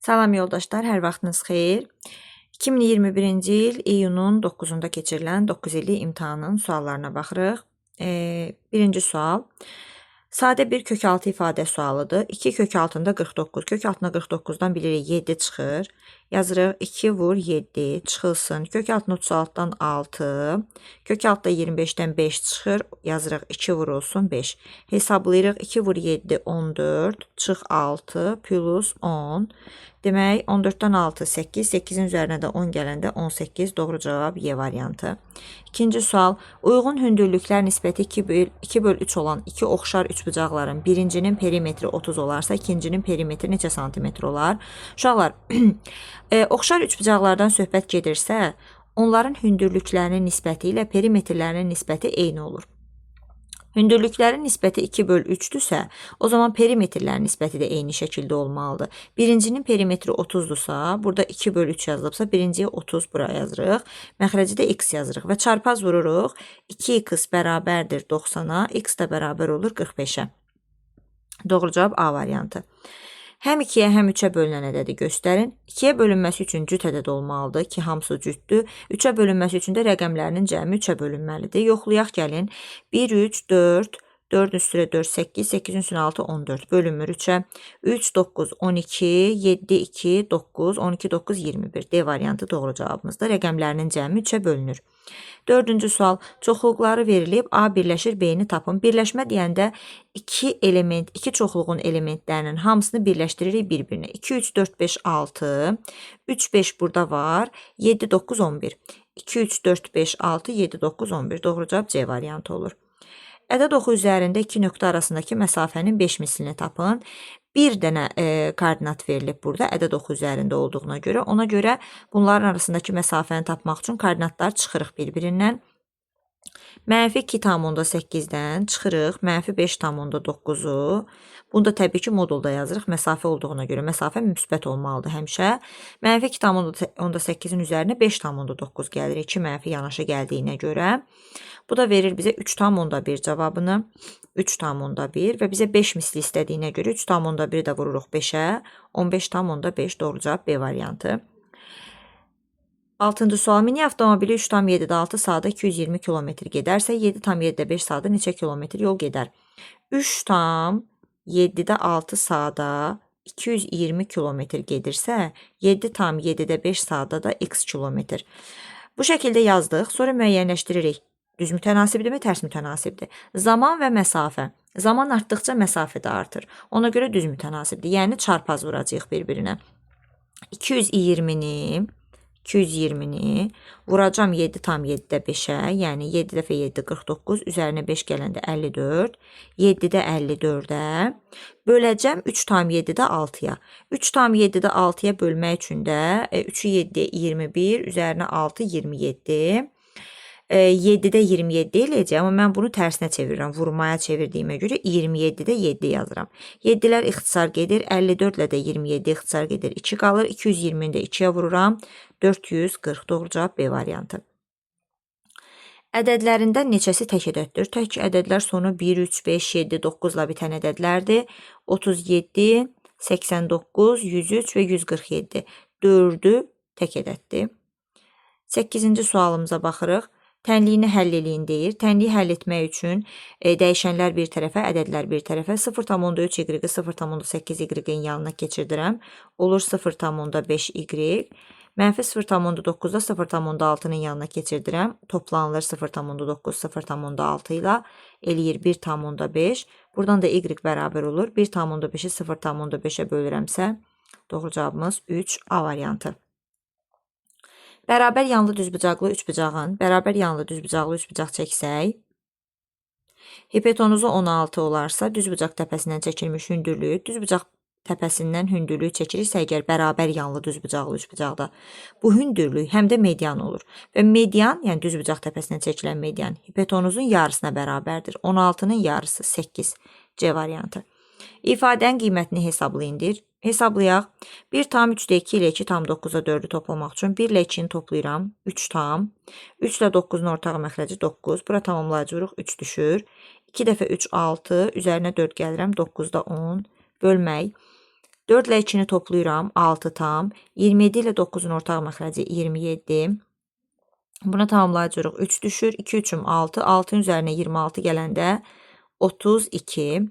Salam yoldaşlar, hər vaxtınız xeyir. 2021-ci il iyunun 9-unda keçirilən 9 illik imtahanın suallarına baxırıq. Birinci sual. Sadə bir kökaltı ifadə sualıdır. 2 kök altında 49. Kök altına 49-dan bilirik 7 çıxır. Yazırıq 2 vur 7 çıxılsın. Kök altına 36-dan 6. Kök altda 25-dən 5 çıxır. Yazırıq 2 vurulsun 5. Hesablayırıq 2 vur 7 14. Çıx 6 plus 10. Demək 14-dən 6 8. 8-in üzərinə də 10 gələndə 18. Doğru cavab Y variantı. İkinci sual. Uyğun hündürlüklər nisbəti 2 böl 3 olan iki oxşar üçbucaqların birincinin perimetri 30 olarsa, ikincinin perimetri neçə santimetr olar? Uşaqlar, oxşar üçbucaqlardan söhbət gedirsə, onların hündürlüklərinin nisbəti ilə perimetrlərinin nisbəti eyni olur. Hündürlüklərin nisbəti 2 böl 3-dürsə, o zaman perimetrlərin nisbəti də eyni şəkildə olmalıdır. Birincinin perimetri 30-dursa, burada 2 böl 3 yazılıbsa, birinciyə 30 bura yazırıq. Məxrəci də x yazırıq və çarpaz vururuq. 2x bərabərdir 90-a, x də bərabər olur 45-ə. Doğru cavab A variantı. Həm 2-yə, həm 3-ə bölünən ədədi göstərin. 2-yə bölünməsi üçün cüt ədəd olmalıdır ki, hamısı cütdür. 3-ə bölünməsi üçün də rəqəmlərinin cəmi 3-ə bölünməlidir. Yoxlayaq gəlin. 1, 3, 4, 4 üstürə 4, 8, 8 üstünə 6, 14. Bölünmür 3-ə. 3, 9, 12, 7, 2, 9, 12, 9, 21. D variantı doğru cavabımızdır. Rəqəmlərinin cəmi 3-ə bölünür. Dördüncü sual. Çoxluqları verilib, A birləşir, B-ni tapın. Birləşmə deyəndə iki çoxluğun elementlərinin hamısını birləşdiririk bir-birinə. 2, 3, 4, 5, 6. 3, 5 burada var. 7, 9, 11. 2, 3, 4, 5, 6, 7, 9, 11. Doğru cavab C variantı olur. Ədəd oxu üzərində iki nöqtə arasındakı məsafənin 5 mislini tapın. Bir dənə koordinat verilib burada ədəd oxu üzərində olduğuna görə. Ona görə bunların arasındakı məsafəni tapmaq üçün koordinatları çıxırıq bir-birindən. Mənfi 2,8-dən çıxırıq. Mənfi 5,9-u. Bunu da təbii ki, modulda yazırıq. Məsafə olduğuna görə məsafə müsbət olmalıdır həmişə. Mənfi 2,8-in üzərinə 5,9 gəlir. 2 mənfi yanaşı gəldiyinə görə. Bu da verir bizə 3,1 cavabını. 3,1 və bizə 5 misli istədiyinə görə 3,1 də vururuq 5-ə. 15,5 doğru cavab B variantı. 6-cı sual. Mini avtomobili 3,7-də 6 saata 220 km gedərsə, 7,7-də 5 saata neçə kilometr yol gedər? 3,7-də 6 saata 220 km gedirsə, 7,7-də 5 saata da x kilometr. Bu şəkildə yazdıq, sonra müəyyənləşdiririk. Düz mütənasibdirmi, tərs mütənasibdir? Zaman və məsafə. Zaman artdıqca məsafə də artır. Ona görə düz mütənasibdir. Yəni çarpaz vuracağıq bir-birinə. 220-ni vuracam 7,7-də 5-ə, yəni 7 dəfə 7 49, üzərinə 5 gələndə 54, 7-də 54-ə, böləcəm 3,7-də 6-ya. 3,7-də 6-ya bölmək üçün də 3-ü 7-yə 21, üzərinə 6 27. 7-də 27 eləyəcək, amma mən bunu tərsinə çevirirəm. Vurmaya çevirdiyimə görə 27-də 7 yazıram. 7-lər ixtisar gedir, 54 ilə də 27 ixtisar gedir, 2 qalır. 220-ni də 2-yə vururam, 440. Doğru cavab B variantı. Ədədlərindən neçəsi tək ədəddir? Tək ədədlər sonu 1, 3, 5, 7, 9 ilə bitən ədədlərdir. 37, 89, 103 və 147. 4-ü tək ədəddir. 8-ci sualımıza baxırıq. Tənliyini həll eləyin deyir. Tənliyi həll etmək üçün dəyişənlər bir tərəfə, ədədlər bir tərəfə. 0,3 y-i 0,8 y-in yanına keçirdirəm. Olur 0,5 y. Mənfi 0,9-da 0,6-nın yanına keçirdirəm. Toplanılır 0,9, 0,6 ilə eləyir 1,5. Buradan da y bərabər olur. 1,5-i 0,5-ə bölürəmsə, doğru cavabımız 3 A variantı. Bərabər yanlı düzbucaqlı üçbucağın, bərabər yanlı düzbucaqlı üçbucaq çəksək, hipotenuzu 16 olarsa, düzbucaq təpəsindən çəkilmiş hündürlüyü, düzbucaq təpəsindən hündürlüyü çəkiriksə, əgər bərabər yanlı düzbucaqlı üçbucaqda, bu hündürlük həm də median olur. Və median, yəni düzbucaq təpəsindən çəkilən median, hipotenuzun yarısına bərabərdir. 16-nın yarısı 8. C variantı. İfadənin qiymətini hesablayın deyir. Hesablayaq. 1,3-də 2 ilə 2,9-a 4-ü toplamaq üçün 1 ilə 2-ni toplayıram. 3 tam. 3 ilə 9-un ortağı məxrəci 9. Bura tamamlayıcı vuruq 3 düşür. 2 dəfə 3 6. Üzərinə 4 gəlirəm. 9-da 10. Bölmək. 4 ilə 2-ni toplayıram, 6 tam. 27 ilə 9-un ortaq məxrəci 27. Buna tamamlayıcırıq 3 düşür. 2 3'üm 6. 6'ın üzərinə 26 gələndə 32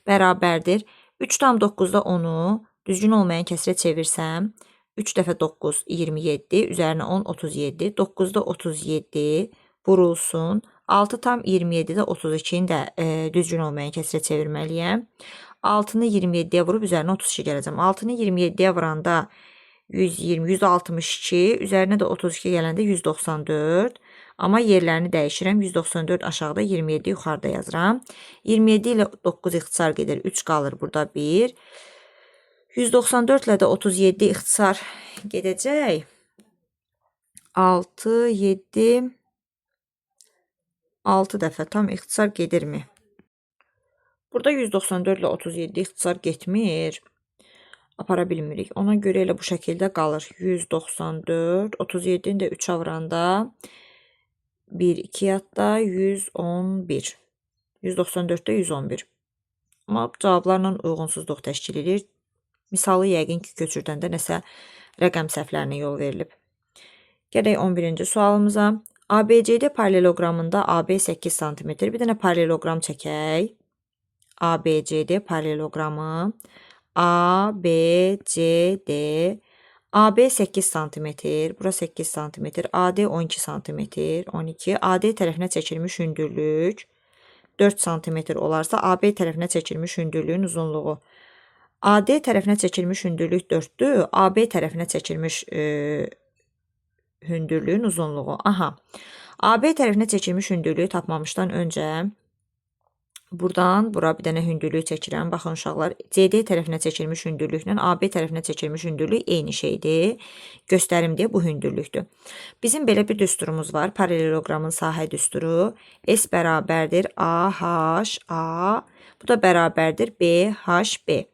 bərabərdir. 3 tam 9'da 10'u düzgün olmayan kəsrə çevirsəm 3 dəfə 9 27, üzərinə 10 37. 9'da 37 vurulsun. 6 tam 27'də 32'ni də düzgün olmayan kəsrə çevirməliyəm. 6'nı 27'yə vurub üzərinə 32 gələcəm. 6'nı 27'yə vuranda 120, 162, üzərinə də 32 gələndə 194. Amma yerlərini dəyişirəm. 194 aşağıda, 27 yuxarıda yazıram. 27 ilə 9 ixtisar gedir. 3 qalır burada 1. 194 ilə də 37 ixtisar gedəcək. 6, 7, 6 dəfə tam ixtisar gedirmi? Burada 194 ilə 37 ixtisar getmir. Apara bilmirik. Ona görə elə bu şəkildə qalır. 194, 37-ni də 3'ə vuranda 1, 2 yadda 111. 194'də 111. Amma cavablarla uyğunsuzluq təşkil edir. Misalı yəqin ki, köçürdəndə nəsə rəqəm səhvlərinə yol verilib. Gələk 11-ci sualımıza. ABCD paraleloqramında AB 8 cm. Bir dənə paraleloqram çəkək. ABCD paraleloqramı. ABCD. AB 8 cm. Bura 8 cm. AD 12 cm. 12. AD tərəfinə çəkilmiş hündürlük 4 cm olarsa AB tərəfinə çəkilmiş hündürlüyün uzunluğu. AD tərəfinə çəkilmiş hündürlük 4'dür. AB tərəfinə çəkilmiş hündürlüyün uzunluğu. Aha. AB tərəfinə çəkilmiş hündürlüyü tapmamışdan öncə buradan bura bir dənə hündürlük çəkirəm. Baxın uşaqlar, CD tərəfinə çəkilmiş hündürlüklə AB tərəfinə çəkilmiş hündürlük eyni şeydir. Göstərim deyə bu hündürlükdür. Bizim belə bir düsturumuz var. Paraleloqramın sahə düsturu. S bərabərdir AHA. Bu da bərabərdir BHB.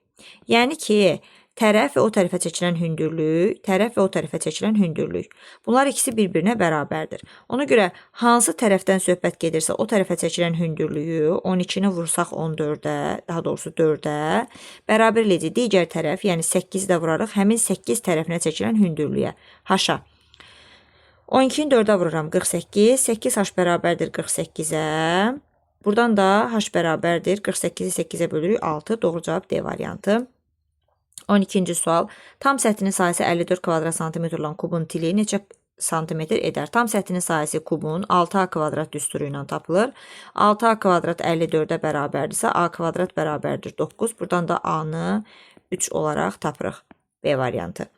Yəni ki, tərəf və o tərəfə çəkilən hündürlük, tərəf və o tərəfə çəkilən hündürlük. Bunlar ikisi bir-birinə bərabərdir. Ona görə hansı tərəfdən söhbət gedirsə, o tərəfə çəkilən hündürlüyü 12-ni vursaq 14-ə, daha doğrusu 4-ə, bərabər eləyəcək digər tərəf, yəni 8-də vurarıq həmin 8 tərəfinə çəkilən hündürlüyə. Haşa. 12-ni 4-ə vururam 48, 8h bərabərdir 48-ə. Buradan da h bərabərdir 48-i 8-ə bölürük 6, doğru cavab D variantı. 12-ci sual. Tam səthinin sayəsi 54 kvadrat santimetr olan kubun tili neçə santimetr edər? Tam səthinin sayəsi kubun 6a kvadrat düsturu ilə tapılır. 6a kvadrat 54-ə bərabərdirsə, a kvadrat bərabərdir 9. Buradan da a-nı 3 olaraq tapırıq. B variantı.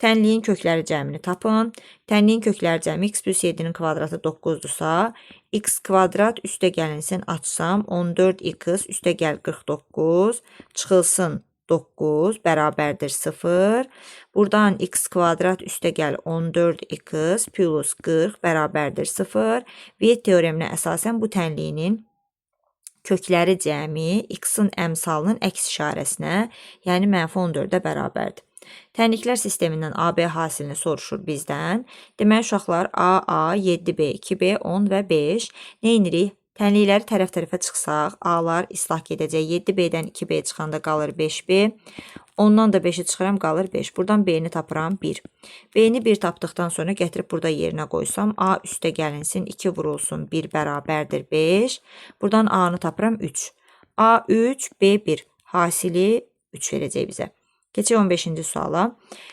Tənliyin kökləri cəmini tapın. Tənliyin kökləri cəmi x plus 7-nin kvadratı 9-dursa, x kvadrat üstə gəlinsin açsam, 14x üstə gəl 49, çıxılsın 9 bərabərdir 0. Buradan x kvadrat üstə gəl 14x plus 40 bərabərdir 0. Viet teoreminə əsasən bu tənliyinin kökləri cəmi x-in əmsalının əks işarəsinə, yəni -14-ə bərabərdir. Tənliklər sistemindən AB hasilini soruşur bizdən. Demək uşaqlar AA, 7B, 2B, 10 və 5. Neyinirik? Tənlikləri tərəf-tərəfə çıxsaq, A'lar islah gedəcək. 7B'dən 2B çıxanda qalır 5B. 10-dan da 5'i çıxıram, qalır 5. Buradan B'ni tapıram 1. B'ni 1 tapdıqdan sonra gətirib burada yerinə qoysam, A üstə gəlinsin, 2 vurulsun, 1 bərabərdir 5. Buradan A'nı tapıram 3. A 3, B 1. Hasili 3 verəcək bizə. Keçək 15-ci suala.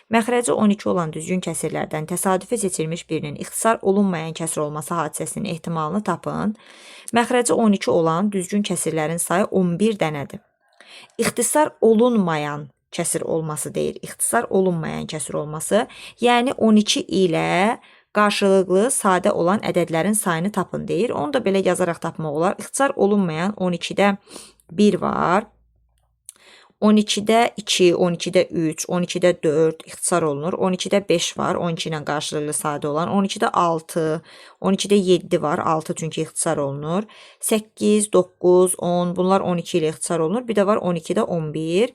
Məxrəci 12 olan düzgün kəsirlərdən təsadüfi seçilmiş birinin ixtisar olunmayan kəsir olması hadisəsinin ehtimalını tapın. Məxrəci 12 olan düzgün kəsirlərin sayı 11 dənədir. İxtisar olunmayan kəsir olması deyir. İxtisar olunmayan kəsir olması. Yəni 12 ilə qarşılıqlı sadə olan ədədlərin sayını tapın deyir. Onu da belə yazaraq tapmaq olar. İxtisar olunmayan 12-də 1 var. 12-də 2, 12-də 3, 12-də 4 ixtisar olunur. 12-də 5 var, 12 ilə qarşılıqlı sadə olan. 12-də 6, 12-də 7 var, 6 çünki ixtisar olunur. 8, 9, 10 bunlar 12 ilə ixtisar olunur. Bir də var 12-də 11.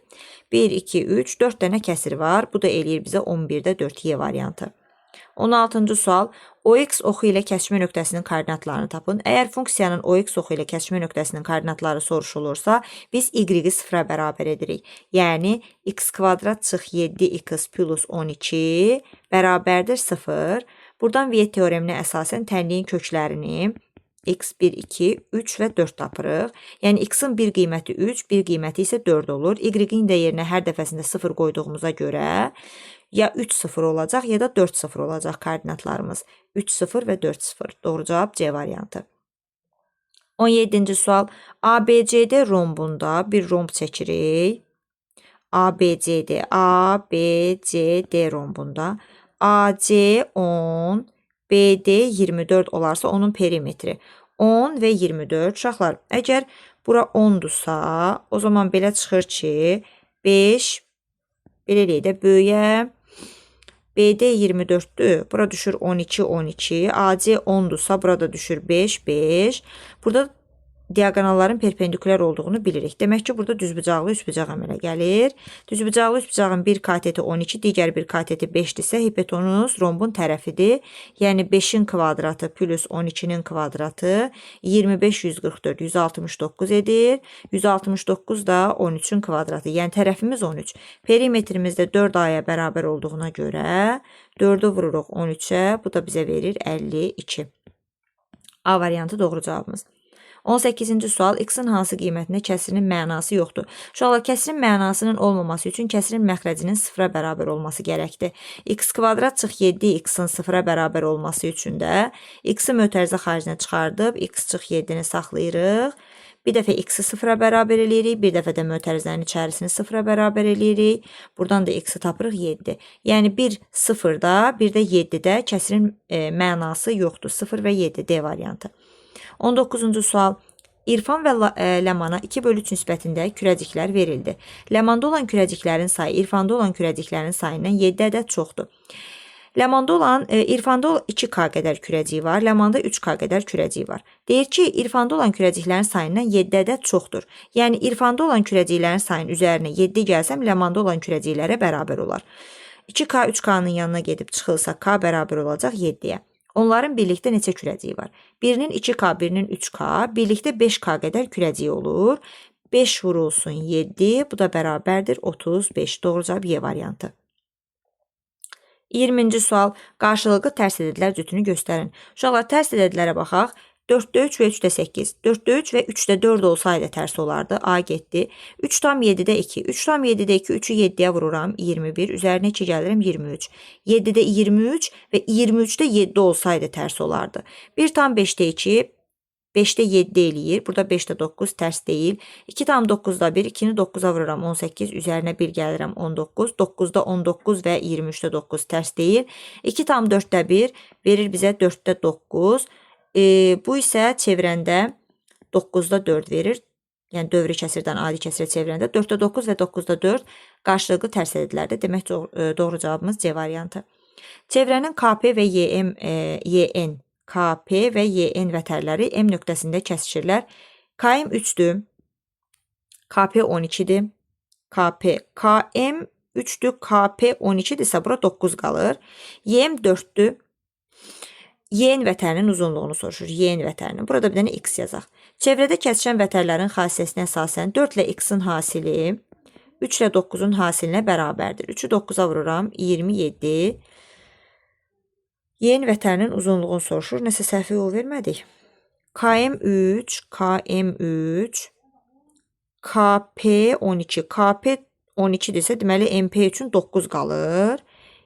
1, 2, 3, 4 dənə kəsir var. Bu da eləyir bizə 11-də 4 Y variantı. 16-cı sual. OX oxu ilə kəsişmə nöqtəsinin koordinatlarını tapın. Əgər funksiyanın OX oxu ilə kəsişmə nöqtəsinin koordinatları soruşulursa, biz y-i sıfıra bərabər edirik. Yəni, x kvadrat çıx 7x plus 12 bərabərdir 0. Buradan Viet teoreminə əsasən tənliyin köklərini x1, 2, 3 və 4 tapırıq. Yəni, x-in bir qiyməti 3, bir qiyməti isə 4 olur. Y-in də yerinə hər dəfəsində 0 qoyduğumuza görə ya 3-0 olacaq, ya da 4-0 olacaq koordinatlarımız. 3-0 və 4-0. Doğru cavab C variantı. 17-ci sual. ABCD rombunda bir romb çəkirik. ABCD rombunda AC 10, BD 24 olarsa onun perimetri 10 və 24. Uşaqlar, əgər bura 10-dursa, o zaman belə çıxır ki, 5, belə eləyək də böyüyə, BD 24'dür. Burada düşür 12, 12. AC 10'dursa burada düşür 5, 5. Burada diagonalların perpendikülər olduğunu bilirik. Demək ki, burada düzbucaqlı üçbucaq əmələ gəlir. Düzbucaqlı üçbucağın bir kateti 12, digər bir kateti 5-dirsə, hipotenuz rombun tərəfidir. Yəni 5-in kvadratı plus 12-nin kvadratı 25, 144, 169 edir. 169 da 13-ün kvadratı. Yəni tərəfimiz 13. Perimetrimizdə 4 aya bərabər olduğuna görə 4'ü vururuq 13'ə. Bu da bizə verir 52. A variantı doğru cavabımız. 18-ci sual. X-in hansı qiymətində kəsirin mənası yoxdur? Uşaqlar, kəsirin mənasının olmaması üçün kəsirin məxrəcinin 0-a bərabər olması gərəkdir. X kvadrat çıx 7 x-in 0-a bərabər olması üçün də x-i mötərizə xaricinə çıxardıb x çıx 7-ni saxlayırıq. Bir dəfə x-i 0-a bərabər eləyirik, bir dəfə də mötərizənin içərisini 0-a bərabər eləyirik. Buradan da x-i tapırıq 7. Yəni bir 0-da, bir də 7-də kəsirin mənası yoxdur. 0 və 7 D variantı. 19-cu sual. İrfan və Ləmana 2/3 nisbətində kürəciklər verildi. Ləmanda olan kürəciklərin sayı İrfanda olan kürəciklərin sayından 7 ədəd çoxdur. İrfanda 2K qədər kürəciyi var, Ləmanda 3K qədər kürəciyi var. Deyir ki, İrfanda olan kürəciklərin sayından 7 ədəd çoxdur. Yəni, İrfanda olan kürəciklərin sayının üzərinə 7 gəlsəm, Ləmanda olan kürəciklərə bərabər olar. 2K 3K-nın yanına gedib çıxılsa, K bərabər olacaq 7-yə. Onların birlikdə neçə kürəciyi var? Birinin 2K, birinin 3K, birlikdə 5K qədər kürəciyi olur. 5 vurulsun 7, bu da bərabərdir 35. Doğru cavab Y variantı. 20-ci sual. Qarşılıqlı tərs ədədlər cütünü göstərin. Uşaqlar, tərs ədədlərə baxaq. 4'də 3 və 3'də 8. 4'də 3 və 3'də 4 olsaydı tərs olardı. A getdi. 3 tam 7'də 2. 3 tam 7'də 2. 3'ü 7'yə vururam. 21. Üzərinə 2 gəlirim. 23. 7'də 23 və 23'də 7 olsaydı tərs olardı. 1 tam 5'də 2. 5'də 7 eləyir. Burada 5'də 9 tərs deyil. 2 tam 9'da 1. 2'ni 9'a vururam. 18. Üzərinə 1 gəlirəm. 19. 9'da 19 və 23'də 9 tərs deyil. 2 tam 4'də 1 verir bizə 4'də 9. Bu isə çevirəndə 9'da 4 verir. Yəni dövrü kəsirdən adi kəsirə çevirəndə 4'də 9 və 9'da 4 qarşılıqlı tərs ədədlərdir. Demək doğru cavabımız C variantı. Çevrənin KP və YN, KP və YN vətərləri M nöqtəsində kəsişirlər. KM 3'dür. KP 12'dir. KM 3'dür. KP 12'dirsə bura 9 qalır. YM 4'dür. YN vətərinin uzunluğunu soruşur. YN vətərinin. Burada bir dənə x yazaq. Çevrədə kəsişən vətərlərin xassəsinə əsasən 4 ilə x-in hasili 3 ilə 9'un hasilinə bərabərdir. 3'ü 9'a vururam. 27. YN vətərinin uzunluğunu soruşur. Nəsə səhvi yol vermədik. KM3, KM3, KP 12. KP 12'dirsə, deməli MP üçün 9 qalır.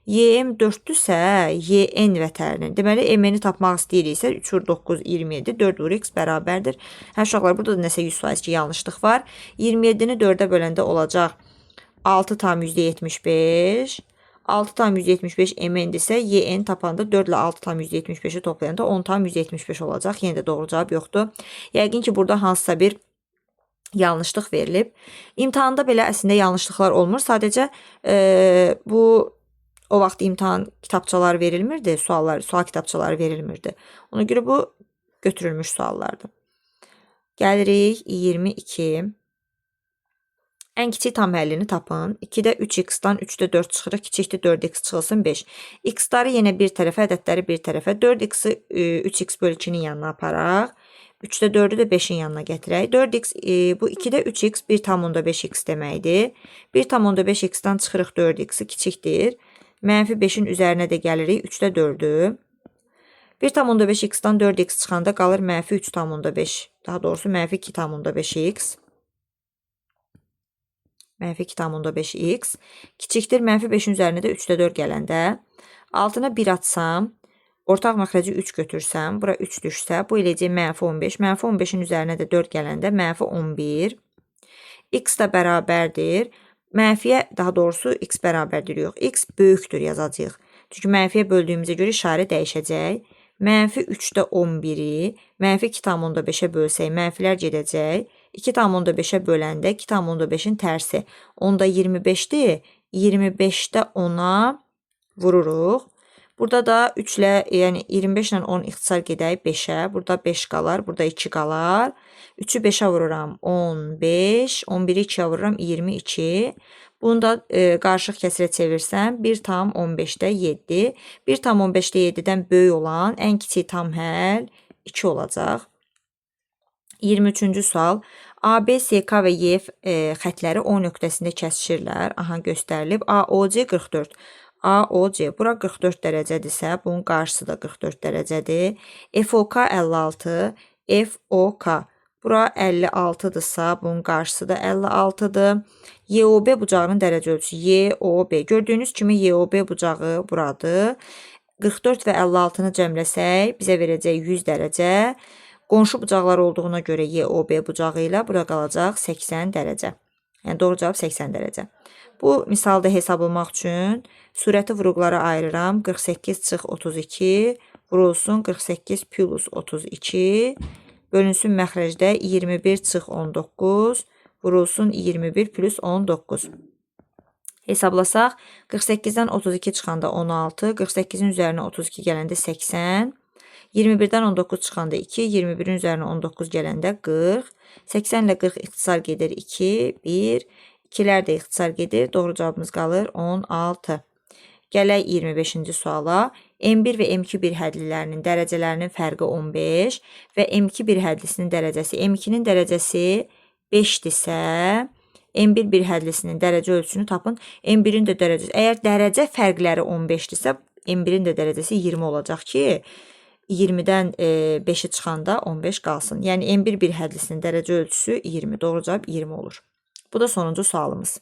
YM 4'dürsə, YN vətərinin. Deməli, MN-i tapmaq istəyiriksə, 3 vur 9, 27, 4 vur x bərabərdir. Uşaqlar, burada da nəsə 100% ki, yanlışlıq var. 27-ni 4'ə böləndə olacaq 6 tam %75. 6 tam %75 MN-dirsə, YN tapanda 4 ilə 6 tam %75'i toplayanda 10 tam %75 olacaq. Yenə də doğru cavab yoxdur. Yəqin ki, burada hansısa bir yanlışlıq verilib. İmtahanda belə əslində yanlışlıqlar olmur. Sadəcə bu o vaxt imtahan kitabçaları verilmirdi, sual kitabçaları verilmirdi. Ona görə bu götürülmüş suallardır. Gəlirik 22. Ən kiçik tam həllini tapın. 2-də 3x-dan 3-də 4 çıxırıq. Kiçikdir 4x çıxılsın 5. X-ları yenə bir tərəfə, ədədləri bir tərəfə. 4x-i 3x bölü 2-nin yanına aparaq. 3-də 4-ü də 5-in yanına gətirək. 4x bu 2-də 3x 1,5x deməkdir. 1,5x-dan çıxırıq 4x-i kiçikdir. Mənfi 5-in üzərinə də gəlirik 3-də 4-ü. 1,5x-dan 4x çıxanda qalır mənfi 3,5. Daha doğrusu mənfi 2,5x. Mənfi 2,5x. Kiçikdir mənfi 5-in üzərinə də 3-də 4 gələndə. Altına 1 atsam, ortaq məxrəci 3 götürsəm, bura 3 düşsə, bu eləcək mənfi 15. Mənfi 15-in üzərinə də 4 gələndə mənfi 11. X da bərabərdir. Mənfiyə, daha doğrusu x bərabərdir yox. X böyükdür yazacağıq. Çünki mənfiyə böldüyümüzə görə işarə dəyişəcək. Mənfi 3-də 11-i mənfi 2,5-ə bölsək, mənfilər gedəcək. 2,5-ə böləndə 2,5-in tərsi 10-da 25-dir. 25-də 10-a vururuq. Burada da 3 ilə, yəni 25 ilə 10 ixtisar gedək 5-ə. Burada 5 qalar, burada 2 qalar. 3-ü 5-ə vururam 15, 11-i 2-yə vururam 22. Bunu da qarışıq kəsirə çevirsəm 1,15-də 7. 1,15-də 7-dən böyük olan ən kiçik tam həll 2 olacaq. 23-cü sual. AB, SK və Y xətləri O nöqtəsində kəsişirlər. Aha, göstərilib. AOC 44. AOC, bura 44 dərəcədirsə, bunun qarşısı da 44 dərəcədir. FOK 56, FOK, bura 56-dırsa, bunun qarşısı da 56-dır. YOB bucağının dərəcə ölçüsü, YOB. Gördüyünüz kimi YOB bucağı buradır. 44 və 56-nı cəmləsək, bizə verəcək 100 dərəcə. Qonşu bucaqlar olduğuna görə YOB bucağı ilə bura qalacaq 80 dərəcə. Yəni, doğru cavab 80 dərəcə. Bu misalda hesablamaq üçün sürəti vuruqlara ayırıram. 48 çıx 32 vurulsun 48 plus 32 bölünsün məxrəcdə 21 çıx 19 vurulsun 21 plus 19. Hesablasaq 48-dən 32 çıxanda 16, 48-in üzərinə 32 gələndə 80, 21-dən 19 çıxanda 2, 21-in üzərinə 19 gələndə 40, 80 ilə 40 ixtisar gedir 2, 1, 2-lər də ixtisar gedir. Doğru cavabımız qalır 16. Gələk 25-ci suala. M1 və M2 bir hədlilərinin dərəcələrinin fərqi 15 və M2 bir hədlisinin dərəcəsi M2-nin dərəcəsi 5-dirsə, M1 bir hədlisinin dərəcə ölçüsünü tapın. M1-in də dərəcəsi, əgər dərəcə fərqləri 15-dirsə, M1-in də dərəcəsi 20 olacaq ki, 20-dən 5-i çıxanda 15 qalsın. Yəni M1 bir hədlisinin dərəcə ölçüsü 20. Doğru cavab 20 olur. Bu da sonuncu sualımız.